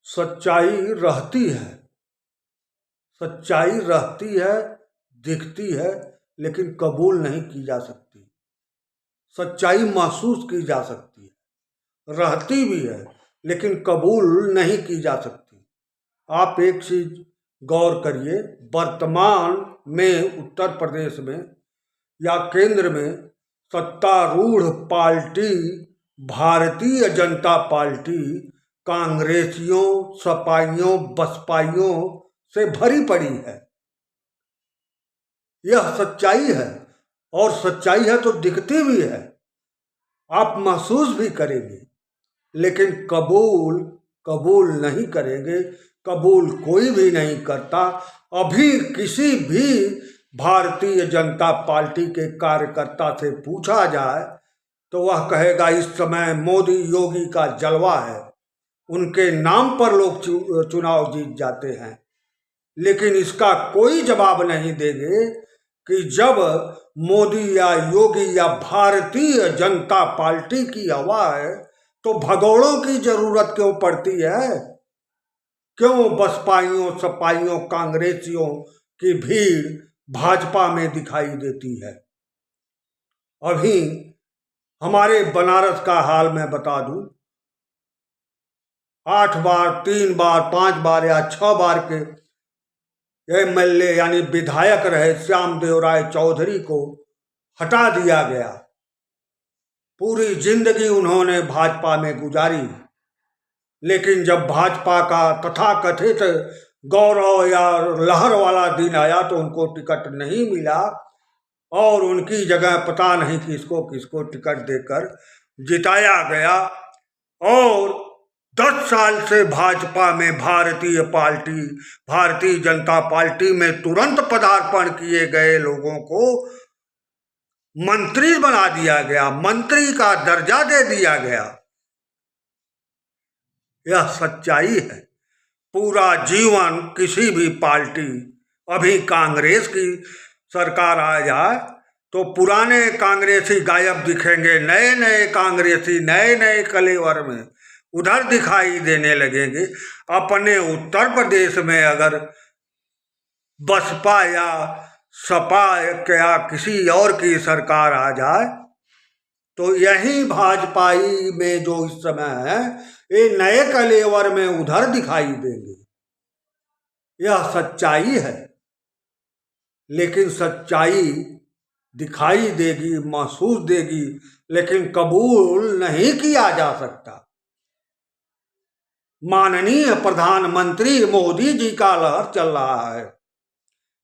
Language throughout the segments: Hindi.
सच्चाई रहती है, सच्चाई रहती है, दिखती है, लेकिन कबूल नहीं की जा सकती। सच्चाई महसूस की जा सकती है, रहती भी है, लेकिन कबूल नहीं की जा सकती। आप एक चीज गौर करिए, वर्तमान में उत्तर प्रदेश में या केंद्र में सत्तारूढ़ पार्टी भारतीय जनता पार्टी कांग्रेसियों, सपाइयों, बसपाइयों से भरी पड़ी है। यह सच्चाई है, और सच्चाई है तो दिखती भी है, आप महसूस भी करेंगे, लेकिन कबूल कबूल नहीं करेंगे। कबूल कोई भी नहीं करता। अभी किसी भी भारतीय जनता पार्टी के कार्यकर्ता से पूछा जाए तो वह कहेगा इस समय मोदी योगी का जलवा है, उनके नाम पर लोग चुनाव जीत जाते हैं। लेकिन इसका कोई जवाब नहीं देंगे कि जब मोदी या योगी या भारतीय जनता पार्टी की हवा है तो भगोड़ों की जरूरत क्यों पड़ती है? क्यों बसपाइयों, सपाइयों, कांग्रेसियों की भीड़ भाजपा में दिखाई देती है? अभी हमारे बनारस का हाल मैं बता दूं, 8 बार, 3 बार, 5 बार या 6 बार के एमएलए यानी विधायक रहे श्यामदेव राय चौधरी को हटा दिया गया। पूरी जिंदगी उन्होंने भाजपा में गुजारी, लेकिन जब भाजपा का तथाकथित गौरव या लहर वाला दिन आया तो उनको टिकट नहीं मिला, और उनकी जगह पता नहीं किसको किसको टिकट देकर जिताया गया। और 10 साल से भाजपा में भारतीय जनता पार्टी में तुरंत पदार्पण किए गए लोगों को मंत्री बना दिया गया, मंत्री का दर्जा दे दिया गया। यह सच्चाई है। पूरा जीवन किसी भी पार्टी, अभी कांग्रेस की सरकार आ जाए तो पुराने कांग्रेसी गायब दिखेंगे, नए नए कांग्रेसी नए नए कलेवर में उधर दिखाई देने लगेंगे। अपने उत्तर प्रदेश में अगर बसपा या सपा या किसी और की सरकार आ जाए तो यही भाजपाई में जो इस समय है ये नए कलेवर में उधर दिखाई देंगे। यह सच्चाई है, लेकिन सच्चाई दिखाई देगी, महसूस देगी, लेकिन कबूल नहीं किया जा सकता। माननीय प्रधानमंत्री मोदी जी का लहर चल रहा है,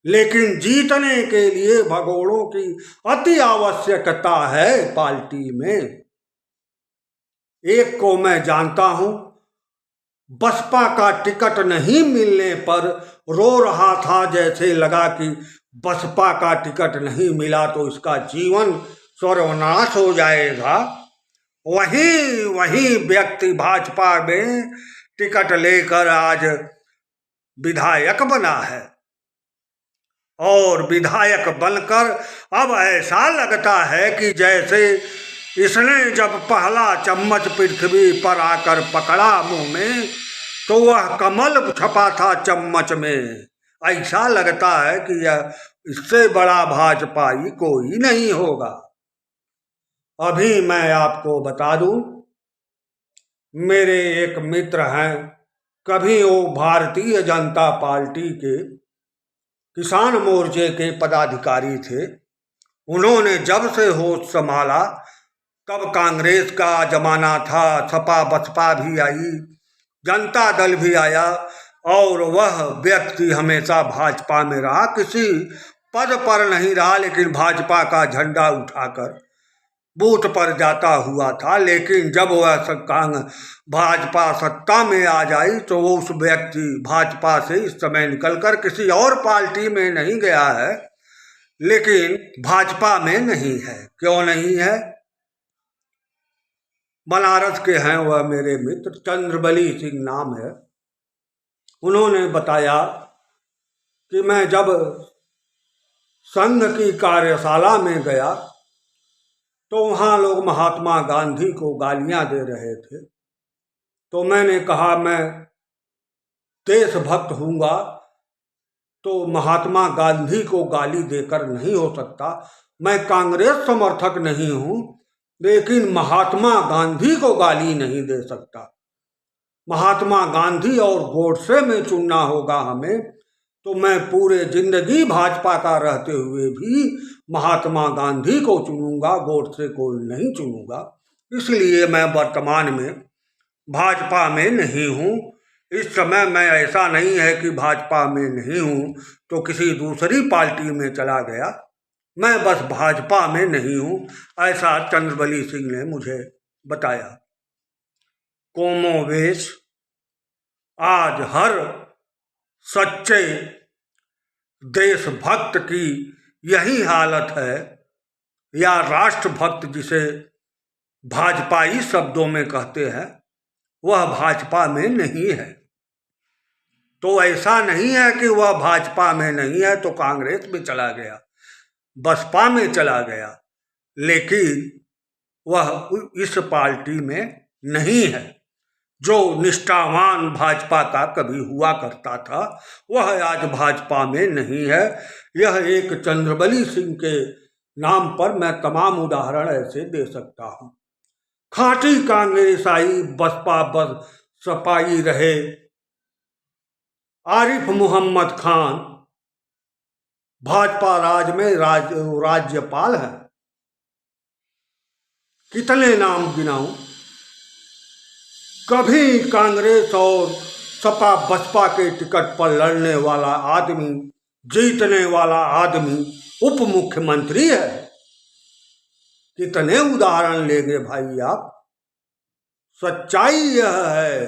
लेकिन जीतने के लिए भगोड़ों की अति आवश्यकता है पार्टी में। एक को मैं जानता हूं, बसपा का टिकट नहीं मिलने पर रो रहा था, जैसे लगा कि बसपा का टिकट नहीं मिला तो इसका जीवन सर्वनाश हो जाएगा। वही व्यक्ति भाजपा में टिकट लेकर आज विधायक बना है, और विधायक बनकर अब ऐसा लगता है कि जैसे इसने जब पहला चम्मच पृथ्वी पर आकर पकड़ा मुंह में तो वह कमल छपा था चम्मच में। ऐसा लगता है कि यह इससे बड़ा भाजपाई कोई नहीं होगा। अभी मैं आपको बता दूं, मेरे एक मित्र हैं, कभी वो भारतीय जनता पार्टी के किसान मोर्चे के पदाधिकारी थे। उन्होंने जब से होश संभाला तब कांग्रेस का जमाना था, सपा बसपा भी आई, जनता दल भी आया, और वह व्यक्ति हमेशा भाजपा में रहा। किसी पद पर नहीं रहा, लेकिन भाजपा का झंडा उठाकर बूथ पर जाता हुआ था। लेकिन जब वह भाजपा सत्ता में आ जाई तो वो उस व्यक्ति भाजपा से इस समय निकलकर किसी और पार्टी में नहीं गया है, लेकिन भाजपा में नहीं है। क्यों नहीं है? बनारस के हैं वह मेरे मित्र, चंद्रबली सिंह नाम है। उन्होंने बताया कि मैं जब संघ की कार्यशाला में गया तो वहाँ लोग महात्मा गांधी को गालियाँ दे रहे थे। तो मैंने कहा मैं देशभक्त हूँगा तो महात्मा गांधी को गाली देकर नहीं हो सकता। मैं कांग्रेस समर्थक नहीं हूँ, लेकिन महात्मा गांधी को गाली नहीं दे सकता। महात्मा गांधी और गोडसे में चुनना होगा हमें, तो मैं पूरे जिंदगी भाजपा का रहते हुए भी महात्मा गांधी को चुनूंगा, गोडसे को नहीं चुनूंगा। इसलिए मैं वर्तमान में भाजपा में नहीं हूँ। इस समय मैं ऐसा नहीं है कि भाजपा में नहीं हूँ तो किसी दूसरी पार्टी में चला गया। मैं बस भाजपा में नहीं हूँ, ऐसा चंद्रबली सिंह ने मुझे बताया। कोमोवेश आज हर सच्चे देशभक्त की यही हालत है, या राष्ट्रभक्त जिसे भाजपाई शब्दों में कहते हैं, वह भाजपा में नहीं है। तो ऐसा नहीं है कि वह भाजपा में नहीं है तो कांग्रेस में चला गया, बसपा में चला गया, लेकिन वह इस पार्टी में नहीं है। जो निष्ठावान भाजपा का कभी हुआ करता था वह आज भाजपा में नहीं है। यह एक चंद्रबली सिंह के नाम पर मैं तमाम उदाहरण ऐसे दे सकता हूँ। खाटी कांग्रेसाई बसपा बस सपाई रहे आरिफ मोहम्मद खान भाजपा राज में राज्यपाल है। कितने नाम गिनाऊं? कभी कांग्रेस और सपा बसपा के टिकट पर लड़ने वाला आदमी, जीतने वाला आदमी उप मुख्यमंत्री है। कितने उदाहरण लेंगे भाई आप? सच्चाई यह है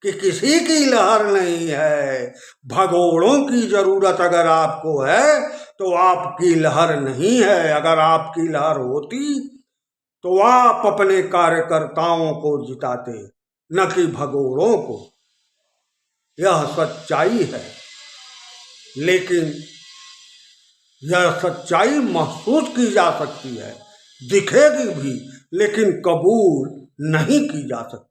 कि किसी की लहर नहीं है। भगोड़ों की जरूरत अगर आपको है तो आपकी लहर नहीं है। अगर आपकी लहर होती तो आप अपने कार्यकर्ताओं को जिताते, न कि भगोड़ों को। यह सच्चाई है, लेकिन यह सच्चाई महसूस की जा सकती है, दिखेगी भी, लेकिन कबूल नहीं की जा सकती।